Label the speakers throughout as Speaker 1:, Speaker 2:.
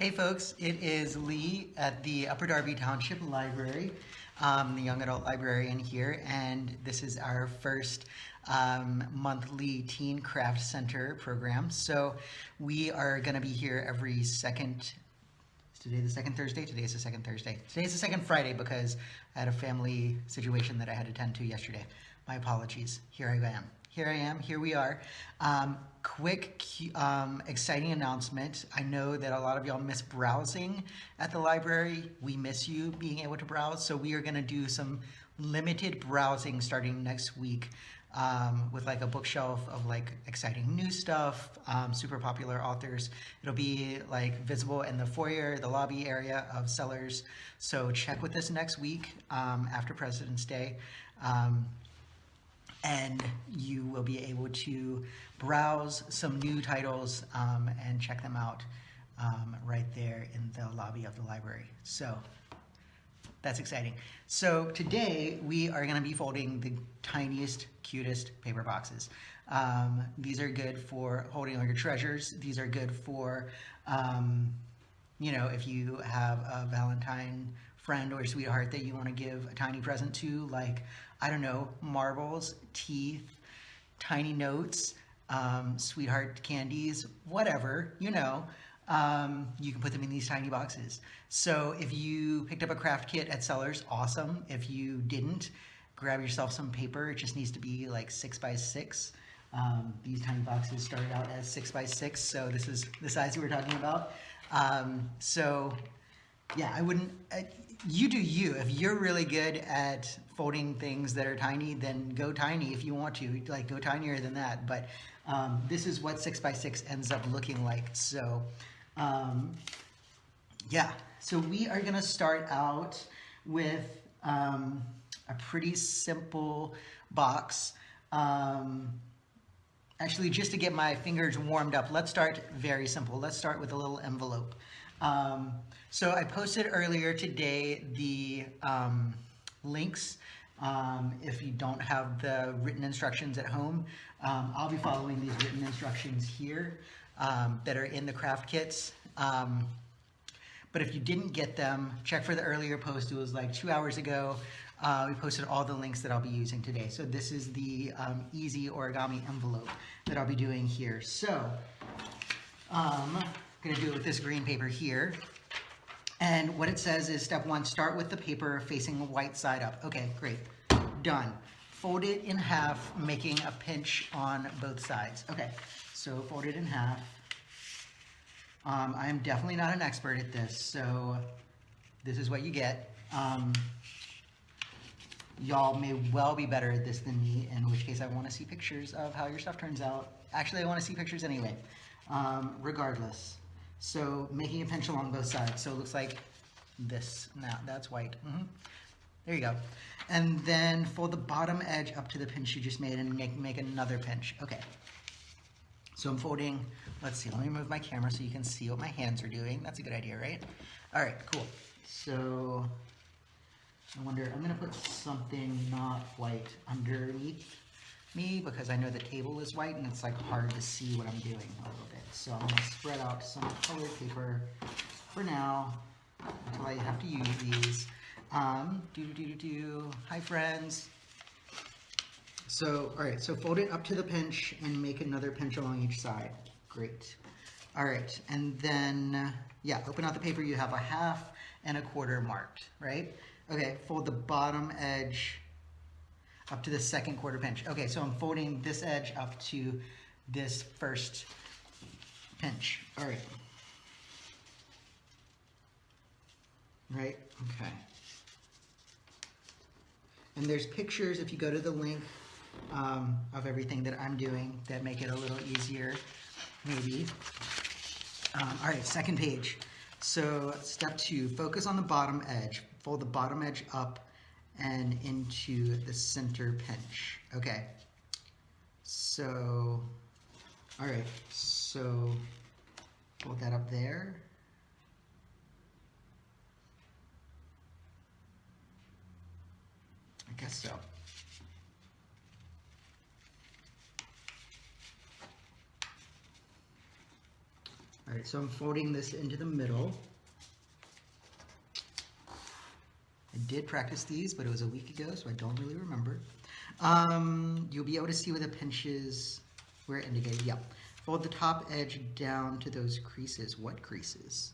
Speaker 1: Hey folks, it is Lee at the Upper Darby Township Library, the young adult librarian here, and this is our first monthly Teen Craft Center program. So we are going to be here every second. Is today the second Thursday? Today is the second Thursday. Today is the second Friday because I had a family situation that I had to attend to yesterday. My apologies. Here I am. Here we are. Quick, exciting announcement. I know that a lot of y'all miss browsing at the library. We miss you being able to browse. So we are gonna do some limited browsing starting next week with like a bookshelf of like exciting new stuff, super popular authors. It'll be like visible in the foyer, the lobby area of Sellers. So check with us next week after President's Day. And you will be able to browse some new titles and check them out right there in the lobby of the library. So that's exciting. So today we are going to be folding the tiniest, cutest paper boxes. These are good for holding all your treasures. These are good for, you know, if you have a Valentine friend or sweetheart that you want to give a tiny present to, like, I don't know, marbles, teeth, tiny notes, sweetheart candies, whatever, you know, you can put them in these tiny boxes. So if you picked up a craft kit at Sellers, awesome. If you didn't, grab yourself some paper. It just needs to be like 6x6. These tiny boxes started out as 6x6, so this is the size that we're talking about. So yeah, I wouldn't, you do you. If you're really good at folding things that are tiny, then go tiny if you want to, like go tinier than that. But this is what 6x6 ends up looking like. So yeah, so we are gonna start out with a pretty simple box. Actually, just to get my fingers warmed up, let's start very simple. Let's start with a little envelope. So I posted earlier today the links. If you don't have the written instructions at home, I'll be following these written instructions here that are in the craft kits. But if you didn't get them, check for the earlier post. It was like 2 hours ago. We posted all the links that I'll be using today. So this is the easy origami envelope that I'll be doing here. So I'm gonna do it with this green paper here. And what it says is step 1, start with the paper facing the white side up. Okay, great, done. Fold it in half, making a pinch on both sides. Okay, so fold it in half. I am definitely not an expert at this, so this is what you get. Y'all may well be better at this than me, in which case I want to see pictures of how your stuff turns out. Actually, I want to see pictures anyway, regardless. So making a pinch along both sides. So it looks like this. Now that's white. There you go. And then fold the bottom edge up to the pinch you just made and make another pinch. Okay. So I'm folding, let's see, let me move my camera so you can see what my hands are doing. That's a good idea, right? All right, cool. So I wonder, I'm gonna put something not white underneath me because I know the table is white and it's like hard to see what I'm doing a little bit. So I'm gonna spread out some colored paper for now until I have to use these. Hi friends. So, all right, so fold it up to the pinch and make another pinch along each side. Great. All right, and then, yeah, open out the paper. You have a 1/2 and a 1/4 marked, right? Okay, fold the bottom edge up to the second 1/4 pinch. Okay, so I'm folding this edge up to this first pinch. All right. Right, okay. And there's pictures, if you go to the link, of everything that I'm doing that make it a little easier, maybe. All right, second page. So step 2, focus on the bottom edge. Fold the bottom edge up and into the center pinch. Okay. So, all right, so fold that up there. I guess so. All right, so I'm folding this into the middle. I did practice these, but it was a week ago, so I don't really remember. You'll be able to see where the pinches were indicated. Yeah. Fold the top edge down to those creases. What creases?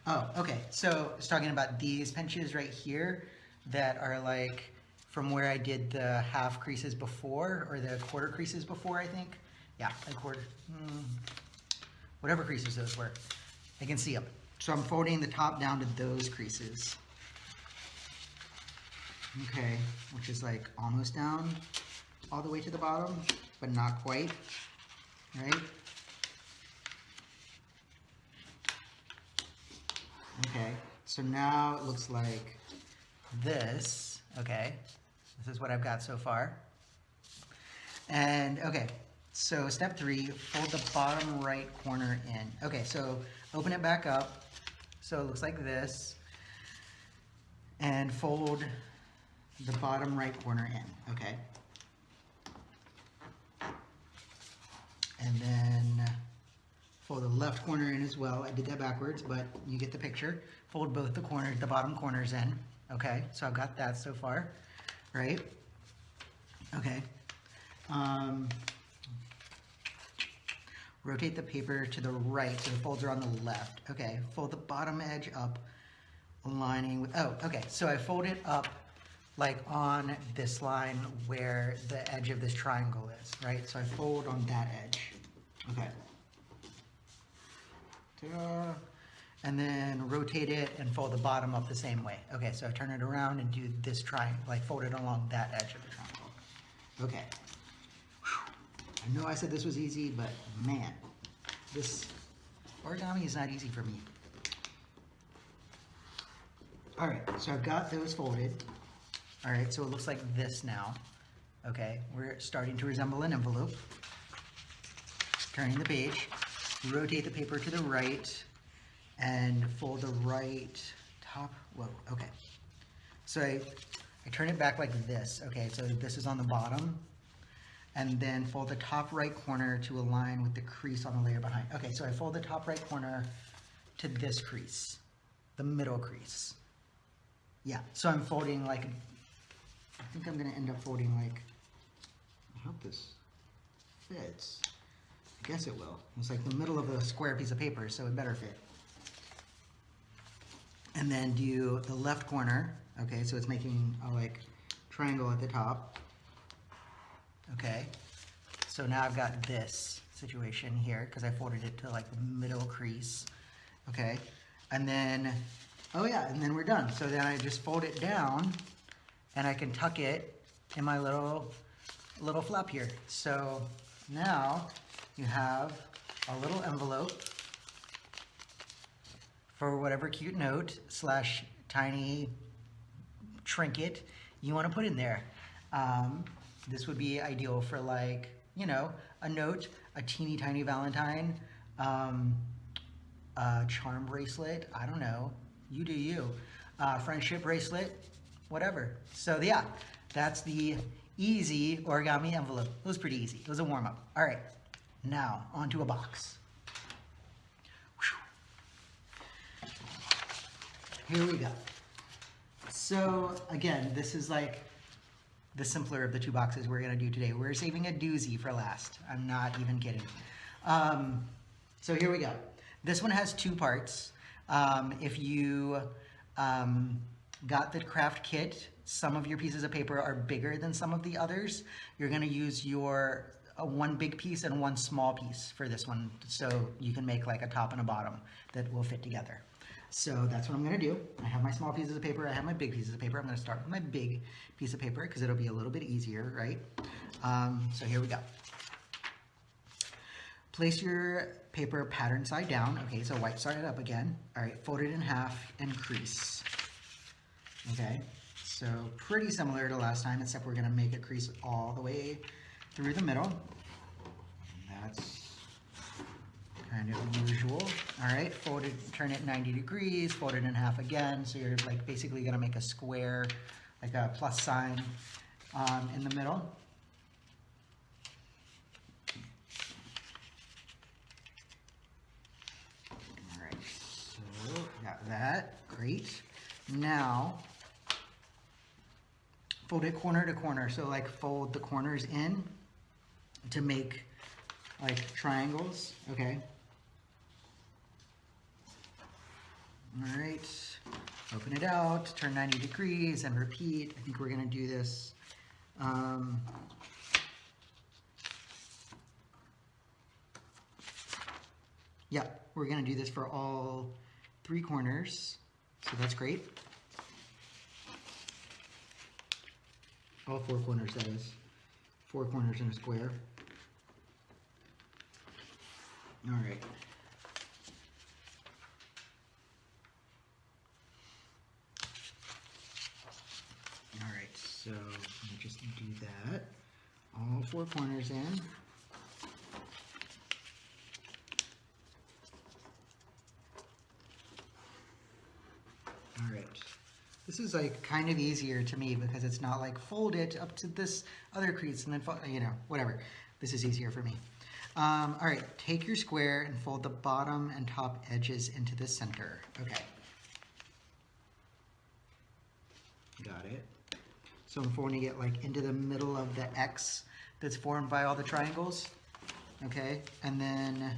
Speaker 1: Oh, okay. So it's talking about these pinches right here that are like from where I did the half creases before, or the quarter creases before, I think. Yeah, a quarter. Whatever creases those were. I can see them. So I'm folding the top down to those creases. Okay, which is like almost down all the way to the bottom, but not quite, right? Okay, so now it looks like this. Okay, this is what I've got so far. And okay, so step 3, fold the bottom right corner in. Okay, so open it back up, so it looks like this, and fold the bottom right corner in, okay? And then fold the left corner in as well. I did that backwards, but you get the picture. Fold both the corners, the bottom corners in, okay? So I've got that so far, right? Okay. Rotate the paper to the right so the folds are on the left. Okay, fold the bottom edge up, aligning with, oh, okay, so I fold it up like on this line where the edge of this triangle is, right? So I fold on that edge, okay. Ta-da. And then rotate it and fold the bottom up the same way. Okay, so I turn it around and do this triangle, like fold it along that edge of the triangle. Okay. I know I said this was easy, but man, this origami is not easy for me. All right, so I've got those folded. All right, so it looks like this now. Okay, we're starting to resemble an envelope. Turning the page, rotate the paper to the right, and fold the right top, whoa, okay. So I turn it back like this, okay, so this is on the bottom, and then fold the top right corner to align with the crease on the layer behind. Okay, so I fold the top right corner to this crease, the middle crease. Yeah, so I'm folding like, I think I'm gonna end up folding like, I hope this fits. I guess it will. It's like the middle of a square piece of paper, so it better fit. And then do the left corner, okay, so it's making a like triangle at the top. Okay, so now I've got this situation here because I folded it to like the middle crease. Okay, and then, oh yeah, and then we're done. So then I just fold it down and I can tuck it in my little flap here. So now you have a little envelope for whatever cute note slash tiny trinket you want to put in there. This would be ideal for like, you know, a note, a teeny tiny Valentine, a charm bracelet, I don't know, you do you. Friendship bracelet, whatever. So yeah, that's the easy origami envelope. It was pretty easy. It was a warm-up. All right, now onto a box. Here we go. So again, this is like the simpler of the two boxes we're gonna do today. We're saving a doozy for last. I'm not even kidding. So here we go. This one has 2 parts. If you got the craft kit, some of your pieces of paper are bigger than some of the others. You're gonna use your one big piece and one small piece for this one, so you can make like a top and a bottom that will fit together. So that's what I'm gonna do. I have my small pieces of paper, I have my big pieces of paper. I'm gonna start with my big piece of paper because it'll be a little bit easier, right? So here we go. Place your paper pattern side down. Okay, so white side up again. All right, fold it in half and crease. Okay, so pretty similar to last time, except we're gonna make a crease all the way through the middle. That's kind of usual. All right, fold it, turn it 90 degrees, fold it in half again. So you're like basically gonna make a square, like a plus sign in the middle. Great. Now, fold it corner to corner. So like fold the corners in to make like triangles, okay? All right, open it out, turn 90 degrees and repeat. I think we're gonna do this. Yeah, we're gonna do this for all 3 corners, so that's great. All 4 corners, that is. 4 corners in a square. All right. All right, so let me just do that. All 4 corners in. All right. This is like kind of easier to me because it's not like fold it up to this other crease and then, you know, whatever. This is easier for me. All right, take your square and fold the bottom and top edges into the center. Okay. Got it. So I'm folding it like into the middle of the X that's formed by all the triangles. Okay, and then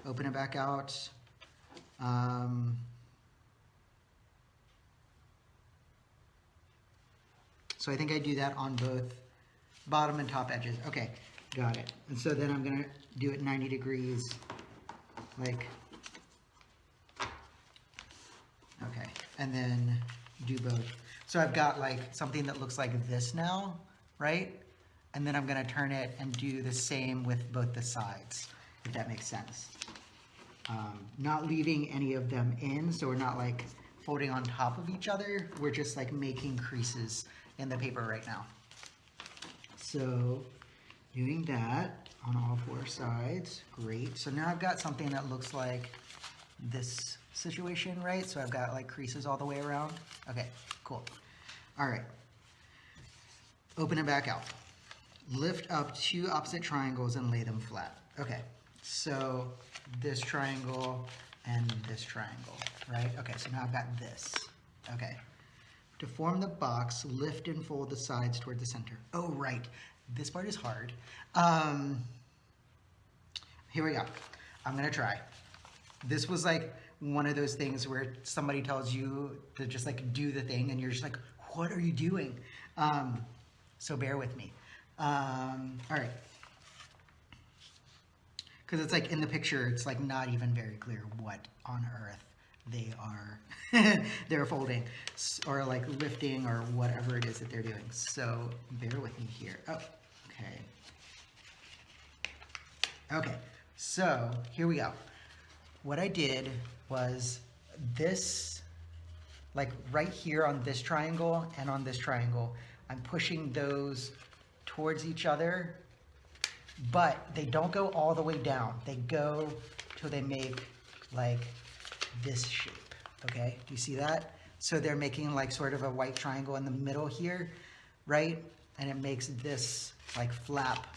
Speaker 1: open it back out. So I think I do that on both bottom and top edges. Okay, got it. And so then I'm gonna do it 90 degrees, like, okay, and then do both. So I've got like something that looks like this now, right? And then I'm gonna turn it and do the same with both the sides, if that makes sense. Not leaving any of them in, so we're not like folding on top of each other. We're just like making creases in the paper right now. So doing that on all 4 sides, great. So now I've got something that looks like this situation, right? So I've got like creases all the way around. Okay, cool. All right, open it back out. Lift up 2 opposite triangles and lay them flat. Okay, so this triangle and this triangle, right? Okay, so now I've got this, okay. To form the box, lift and fold the sides toward the center. Oh, right, this part is hard. Here we go, I'm gonna try. This was like one of those things where somebody tells you to just like do the thing and you're just like, what are you doing? So bear with me. All right. Because it's like in the picture, it's like not even very clear what on earth they are they're folding or like lifting or whatever it is that they're doing. So bear with me here. Oh, okay. Okay, so here we go. What I did was this, like right here on this triangle and on this triangle, I'm pushing those towards each other, but they don't go all the way down. They go till they make like this shape, okay? Do you see that? So they're making like sort of a white triangle in the middle here, right? And it makes this like flap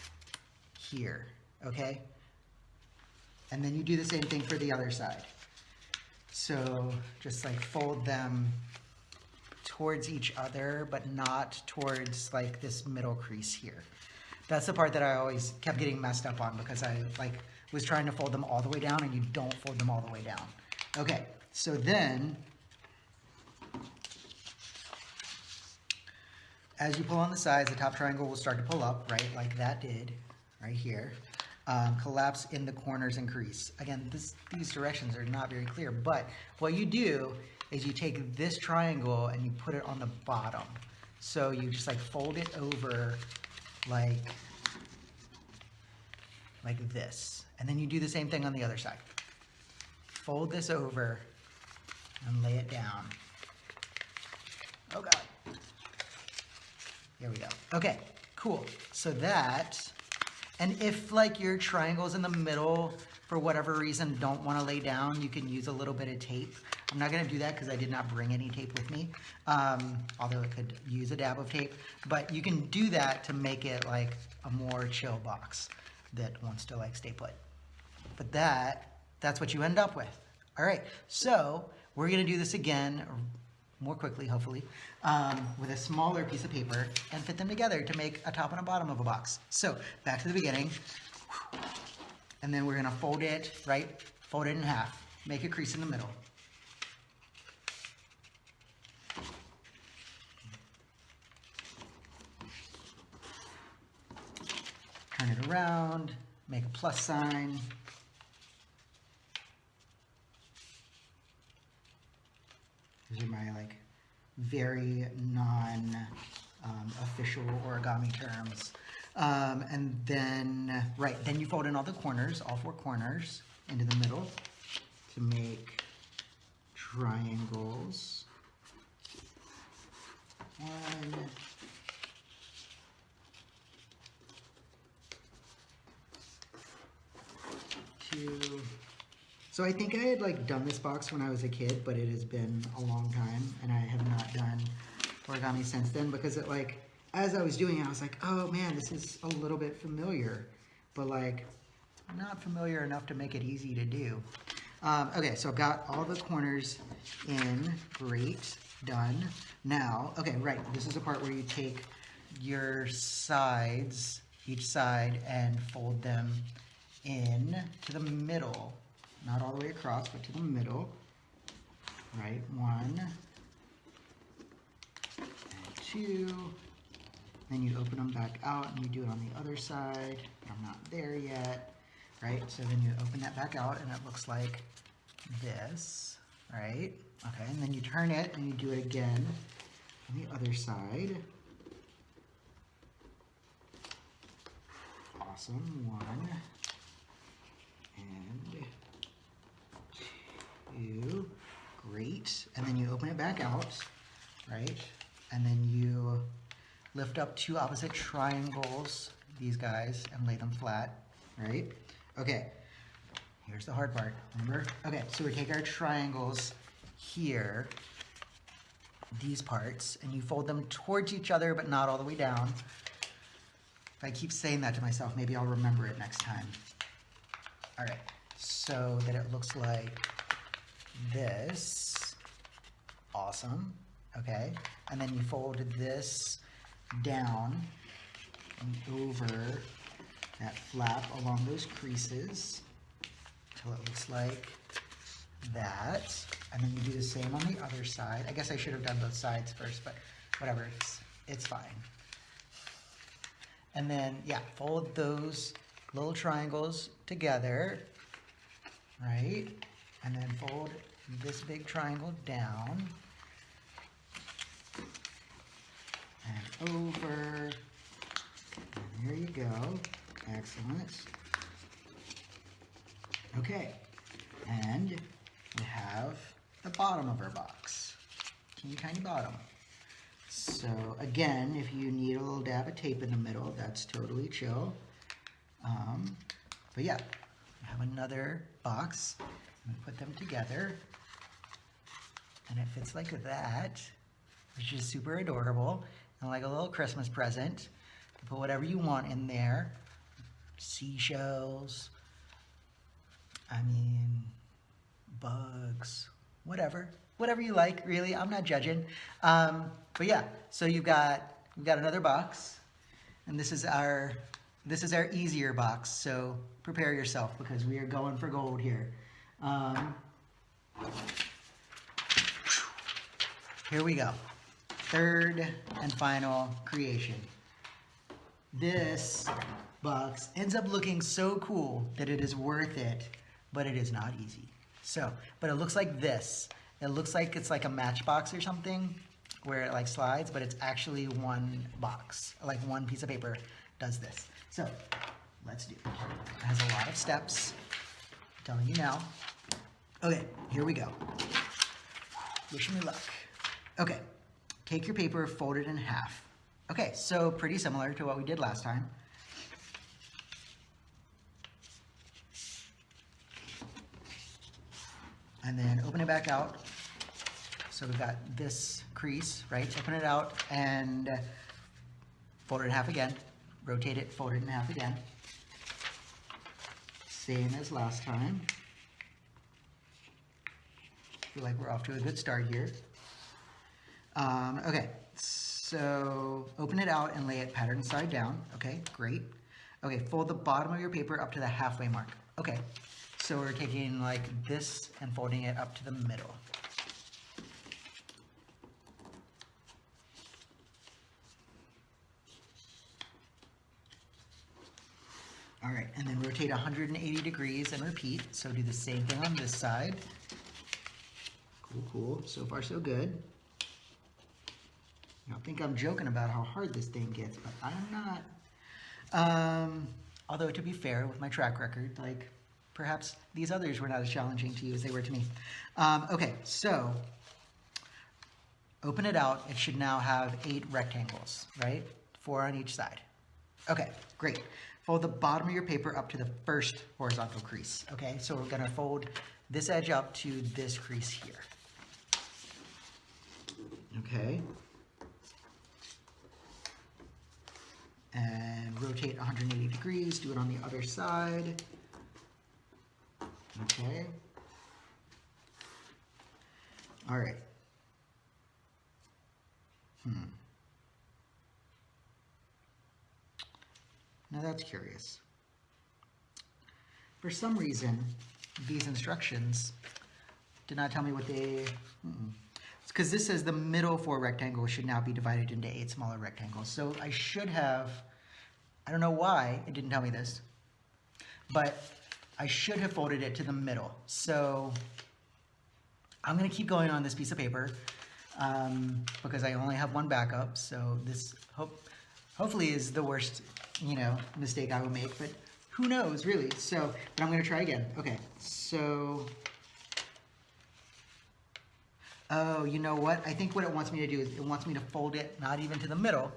Speaker 1: here, okay? And then you do the same thing for the other side. So just like fold them towards each other, but not towards like this middle crease here. That's the part that I always kept getting messed up on because I like was trying to fold them all the way down and you don't fold them all the way down. Okay, so then as you pull on the sides, the top triangle will start to pull up, right? Like that did right here. Collapse in the corners and crease. Again, these directions are not very clear, but what you do is you take this triangle and you put it on the bottom. So you just like fold it over like this. And then you do the same thing on the other side. Fold this over and lay it down. Oh God. Here we go. Okay, cool. So that, and if like your triangles in the middle, for whatever reason, don't want to lay down, you can use a little bit of tape. I'm not going to do that because I did not bring any tape with me, although I could use a dab of tape. But you can do that to make it like a more chill box that wants to like stay put. But that's what you end up with. All right, so we're gonna do this again more quickly, hopefully, with a smaller piece of paper and fit them together to make a top and a bottom of a box. So back to the beginning, and then we're gonna fold it, right? Fold it in half, make a crease in the middle. Turn it around, make a plus sign. These are my like very non-official origami terms. And then, right, then you fold in all the corners, all 4 corners into the middle to make triangles. 1, 2. So I think I had like done this box when I was a kid, but it has been a long time and I have not done origami since then, because it like, as I was doing it, I was like, oh man, this is a little bit familiar, but like not familiar enough to make it easy to do. Okay, so I've got all the corners in, great, done. Now, okay, right, this is the part where you take your sides, each side, and fold them in to the middle. Not all the way across, but to the middle. Right, 1 and 2. Then you open them back out and you do it on the other side. I'm not there yet, right? So then you open that back out and it looks like this, right? Okay, and then you turn it and you do it again on the other side. Awesome, 1 and 2, great. And then you open it back out, right? And then you lift up 2 opposite triangles, these guys, and lay them flat, right? Okay, here's the hard part, remember? Okay, so we take our triangles here, these parts, and you fold them towards each other, but not all the way down. If I keep saying that to myself, maybe I'll remember it next time. All right, so that it looks like this. Awesome, okay? And then you fold this down and over that flap along those creases until it looks like that. And then you do the same on the other side. I guess I should have done both sides first, but whatever, it's fine. And then, yeah, fold those little triangles together, right? And then fold this big triangle down and over, and there you go. Excellent. Okay, and we have the bottom of our box, teeny tiny bottom. So again, if you need a little dab of tape in the middle, that's totally chill. But yeah, we have another box. We put them together, and it fits like that, which is super adorable, and like a little Christmas present. You put whatever you want in there, seashells, I mean, bugs, whatever you like, really. I'm not judging. But yeah, so we've got another box, and this is our easier box. So prepare yourself because we are going for gold here. Here we go. Third and final creation. This box ends up looking so cool that it is worth it, but it is not easy. So, but it looks like this. It looks like it's like a matchbox or something where it like slides, but it's actually one box, like one piece of paper does this. So let's do it. It has a lot of steps, I'm telling you now. Okay, here we go. Wish me luck. Okay, take your paper, fold it in half. Okay, so pretty similar to what we did last time. And then open it back out. So we've got this crease, right? Open it out and fold it in half again. Rotate it, fold it in half again. Same as last time. feel like we're off to a good start here. Okay, so open it out and lay it pattern side down. Okay, great. Okay, fold the bottom of your paper up to the halfway mark. Okay, so we're taking like this and folding it up to the middle. All right, and then rotate 180 degrees and repeat. So do the same thing on this side. Cool, cool. So far, so good. I don't think I'm joking about how hard this thing gets, but I'm not. Although, to be fair, with my track record, like, perhaps these others were not as challenging to you as they were to me. Okay, so open it out. It should now have 8 rectangles, right? 4 on each side. Okay, great. Fold the bottom of your paper up to the first horizontal crease. Okay, so we're gonna fold this edge up to this crease here. Okay. And rotate 180 degrees, do it on the other side. Okay. All right. Now that's curious. For some reason, these instructions did not tell me what they... It's because this says the middle 4 rectangles should now be divided into 8 smaller rectangles. So I should have, I don't know why it didn't tell me this, but I should have folded it to the middle. So I'm gonna keep going on this piece of paper because I only have one backup. So this hopefully is the worst, mistake I will make, but who knows really. So, but I'm gonna try again. Okay, so, oh, you know what? I think what it wants me to do is it wants me to fold it not even to the middle.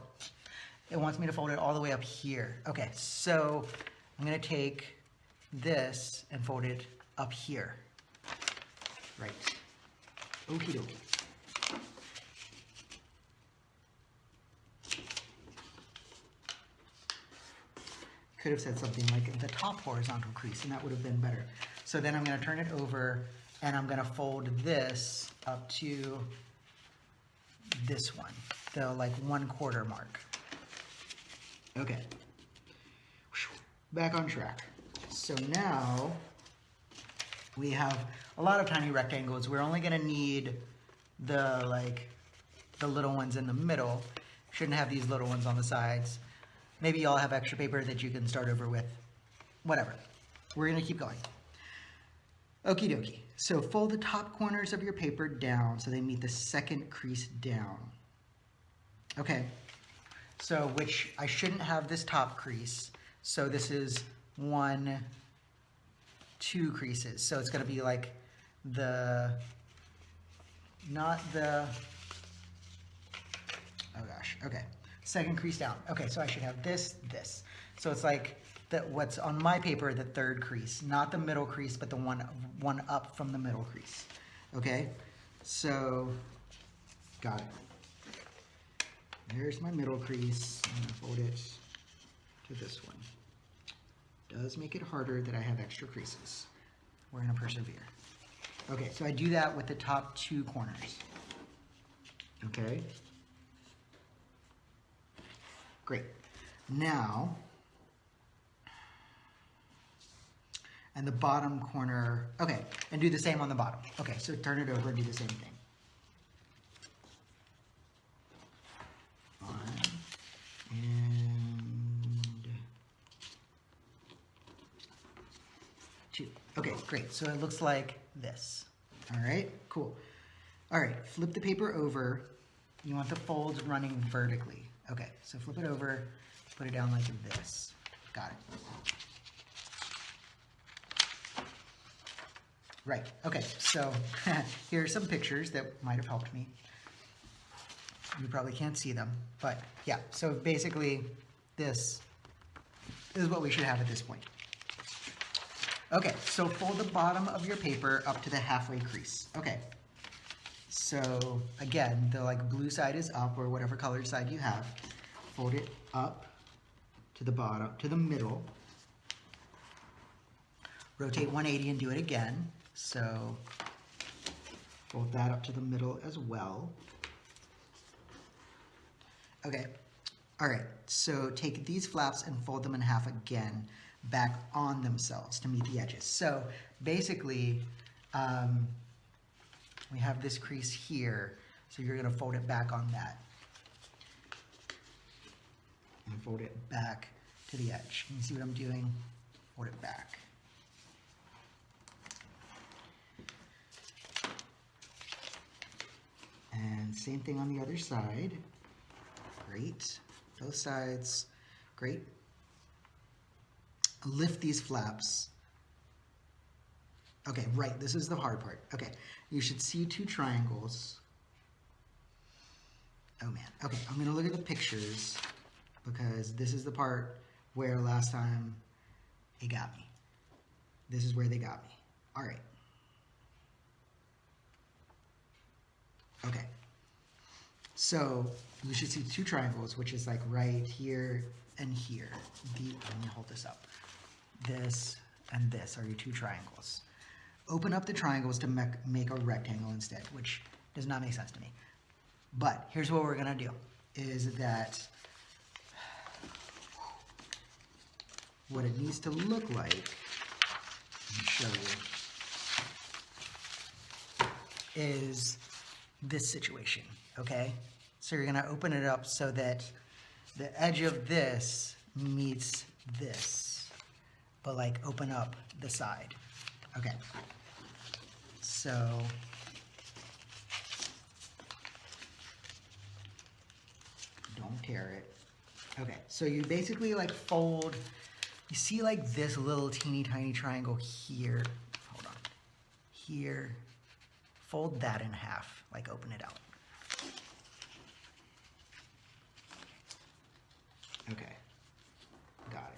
Speaker 1: It wants me to fold it all the way up here. Okay, so I'm gonna take this and fold it up here. Right. Okie dokie. Could have said something like the top horizontal crease, and that would have been better. So then I'm going to turn it over, and I'm going to fold this up to this one, the like 1/4 mark. Okay. Back on track. So now we have a lot of tiny rectangles. We're only going to need the little ones in the middle. Shouldn't have these little ones on the sides. Maybe y'all have extra paper that you can start over with. Whatever. We're going to keep going. Okie dokie. So fold the top corners of your paper down so they meet the second crease down. Okay. So which I shouldn't have this top crease. So this is 1, 2 creases. So it's going to be like not the, oh gosh, okay. Second crease down. Okay, so I should have this. So it's like what's on my paper, the 3rd crease, not the middle crease, but the one up from the middle crease. Okay, so got it. There's my middle crease. I'm gonna fold it to this one. Does make it harder that I have extra creases. We're gonna persevere. Okay, so I do that with the top 2 corners. Okay. Great. Now, and the bottom corner, okay, and do the same on the bottom. Okay, so turn it over and do the same thing. 1 and 2. Okay, great. So it looks like this. All right, cool. All right, flip the paper over. You want the folds running vertically. Okay, so flip it over, put it down like this. Got it. Right, okay, so here are some pictures that might have helped me. You probably can't see them, but yeah, so basically this is what we should have at this point. Okay, so fold the bottom of your paper up to the halfway crease. Okay, so again, the blue side is up, or whatever colored side you have. Fold it up to the bottom, to the middle. Rotate 180 and do it again. So Fold that up to the middle as well. Okay, all right, so take these flaps and fold them in half again, back on themselves to meet the edges. So basically, we have this crease here, so you're gonna fold it back on that. And fold it back to the edge. Can you see what I'm doing? Fold it back. And same thing on the other side. Great. Both sides. Great. Lift these flaps. Okay, right. This is the hard part. Okay. You should see two triangles. Oh man. Okay, I'm going to look at the pictures because this is the part where last time it got me. This is where they got me. All right. Okay. So you should see two triangles, which is like right here and here. Let me hold this up. This and this are your two triangles. Open up the triangles to make a rectangle instead, which does not make sense to me. But here's what we're gonna do, is that what it needs to look like, let me show you, is this situation, okay? So you're gonna open it up so that the edge of this meets this, but like open up the side, okay? So, don't tear it. Okay, so you basically like fold, you see like this little teeny tiny triangle here, hold on, here, fold that in half, like open it out. Okay, got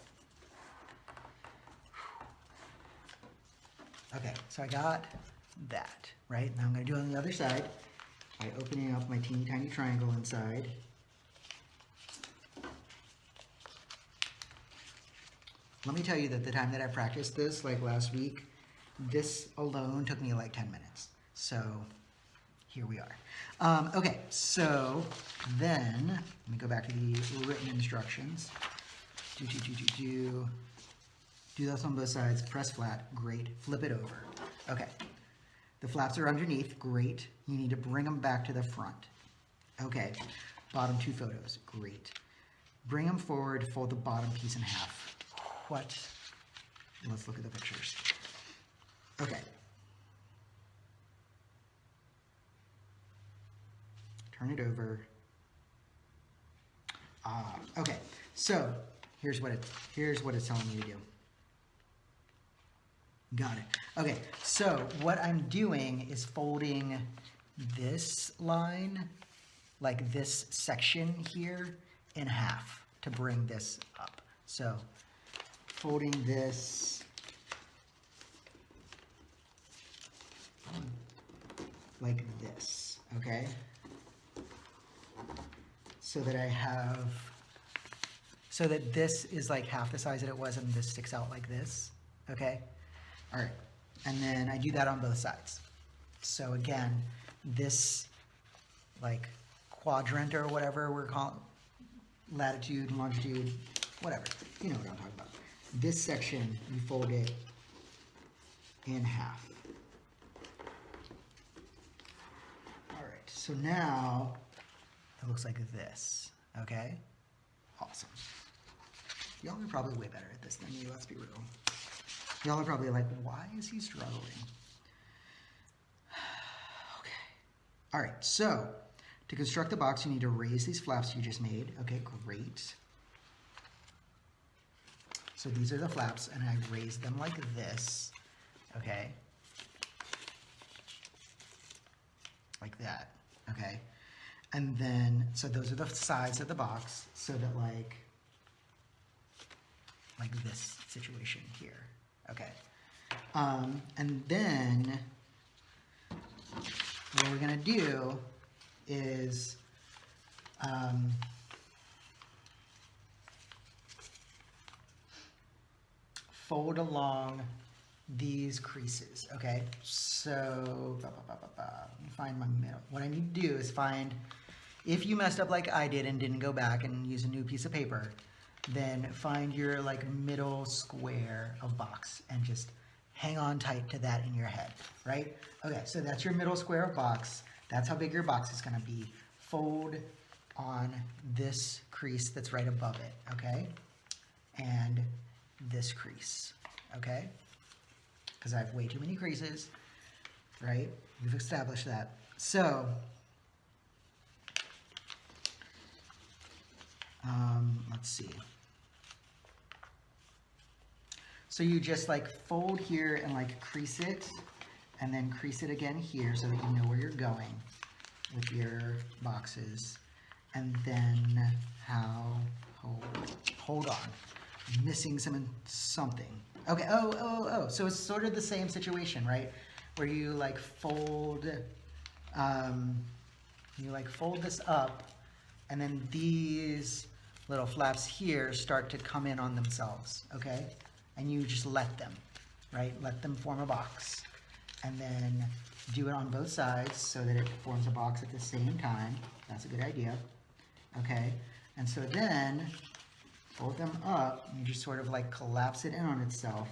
Speaker 1: it. Okay, so I got that, right? Now I'm gonna do it on the other side by opening up my teeny tiny triangle inside. Let me tell you that the time that I practiced this, like last week, this alone took me like 10 minutes. So here we are. Okay, so then, let me go back to the written instructions. Do this on both sides, press flat, great, flip it over. Okay, the flaps are underneath, great. You need to bring them back to the front. Okay, bottom two photos, great. Bring them forward, fold the bottom piece in half. What? Let's look at the pictures. Okay. Turn it over. Okay, so here's what it's telling me to do. Got it. Okay, so what I'm doing is folding this line, like this section here, in half to bring this up. So folding this like this, okay? So that I have, so that this is like half the size that it was and this sticks out like this, okay? All right, and then I do that on both sides. So again, this like quadrant or whatever we're calling, latitude, longitude, whatever, you know what I'm talking about. This section, you fold it in half. All right, so now it looks like this, okay? Awesome. Y'all are probably way better at this than me, let's be real. Y'all are probably like, why is he struggling? Okay. All right, so to construct the box, you need to raise these flaps you just made. Okay, great. So these are the flaps, and I raised them like this, okay? Like that, okay? And then, so those are the sides of the box, so that like this situation here, okay? And then what we're gonna do is fold along these creases, okay? So, let me find my middle. What I need to do is find, if you messed up like I did and didn't go back and use a new piece of paper, then find your like middle square of box and just hang on tight to that in your head, right? Okay, so that's your middle square of box. That's how big your box is gonna be. Fold on this crease that's right above it, okay? And this crease, okay? Because I have way too many creases, right? We've established that. So, let's see. So you just like fold here and like crease it, and then crease it again here so that you know where you're going with your boxes. And then hold on, I'm missing something. Okay, oh, so it's sort of the same situation, right? Where you like fold, this up, and then these little flaps here start to come in on themselves, okay? And you just let them, right? Let them form a box. And then do it on both sides so that it forms a box at the same time. That's a good idea, okay? And so then fold them up, and you just sort of like collapse it in on itself,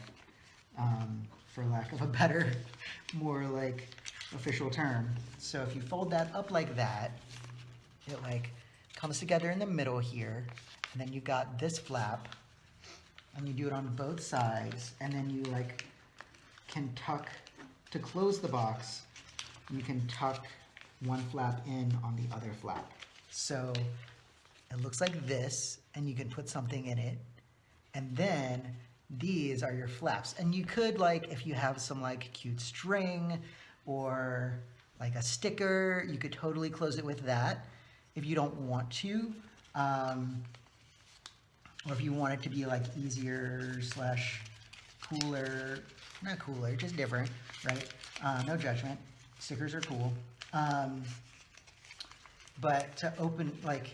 Speaker 1: for lack of a better, more like official term. So if you fold that up like that, it like comes together in the middle here, and then you got this flap, and you do it on both sides, and then you like can tuck, to close the box, you can tuck one flap in on the other flap. So it looks like this, and you can put something in it, and then these are your flaps. And you could, like, if you have some like cute string or like a sticker, you could totally close it with that if you don't want to, or if you want it to be like easier slash cooler, not cooler, just different, right? No judgment, stickers are cool. But to open like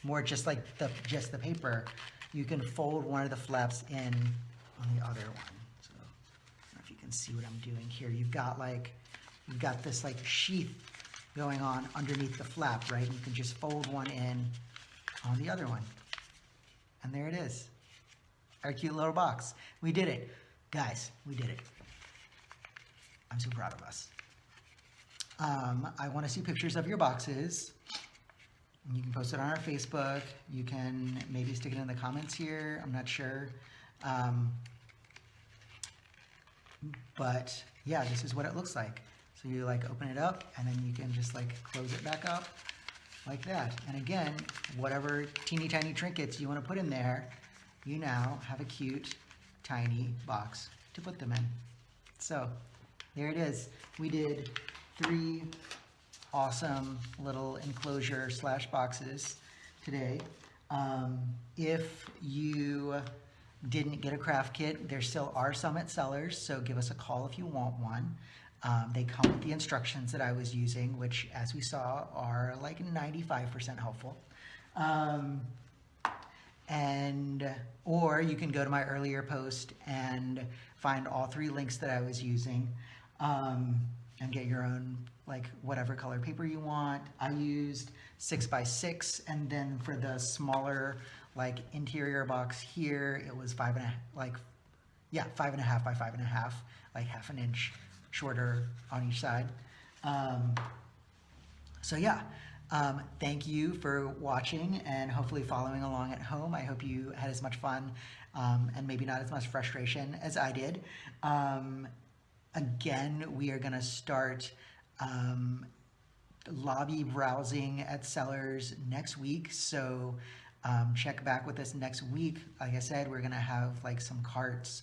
Speaker 1: more just like the paper, you can fold one of the flaps in on the other one. So I don't know if you can see what I'm doing here. You've got this like sheath going on underneath the flap, right? You can just fold one in on the other one. And there it is. Our cute little box. We did it. Guys, we did it. I'm so proud of us. I want to see pictures of your boxes. You can post it on our Facebook. You can maybe stick it in the comments here. I'm not sure. But yeah, this is what it looks like. So you like open it up, and then you can just like close it back up like that. And again, whatever teeny tiny trinkets you want to put in there, you now have a cute tiny box to put them in. So there it is. We did 3 awesome little enclosure slash boxes today. If you didn't get a craft kit, there still are some at Sellers, so give us a call if you want one. They come with the instructions that I was using, which, as we saw, are like 95% helpful. Or you can go to my earlier post and find all 3 links that I was using, and get your own, like, whatever color paper you want. I used 6x6, and then for the smaller, like, interior box here, it was 5.5 by 5.5, like half an inch shorter on each side. So yeah, thank you for watching and hopefully following along at home. I hope you had as much fun and maybe not as much frustration as I did. Again, we are gonna start lobby browsing at Sellers next week, so check back with us next week. Like I said, we're gonna have like some carts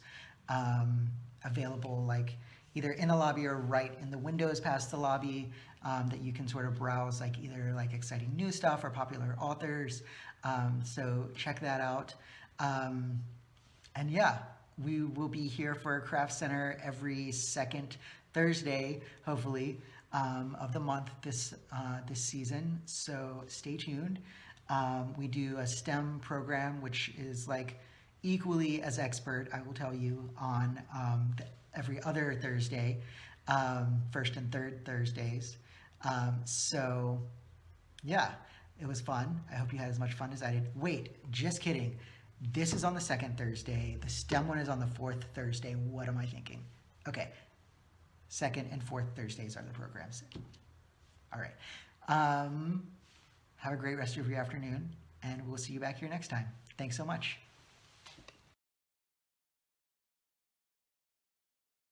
Speaker 1: available, like either in the lobby or right in the windows past the lobby, that you can sort of browse like either like exciting new stuff or popular authors. So check that out. And yeah, we will be here for Craft Center every second Thursday, hopefully, of the month this season. So stay tuned. We do a STEM program, which is like equally as expert, I will tell you, on every other Thursday, first and third Thursdays. So yeah, it was fun. I hope you had as much fun as I did. Wait, just kidding. This is on the second Thursday. The STEM one is on the fourth Thursday. What am I thinking? Okay, second and fourth Thursdays are the programs. All right. Have a great rest of your afternoon, and we'll see you back here next time. Thanks so much.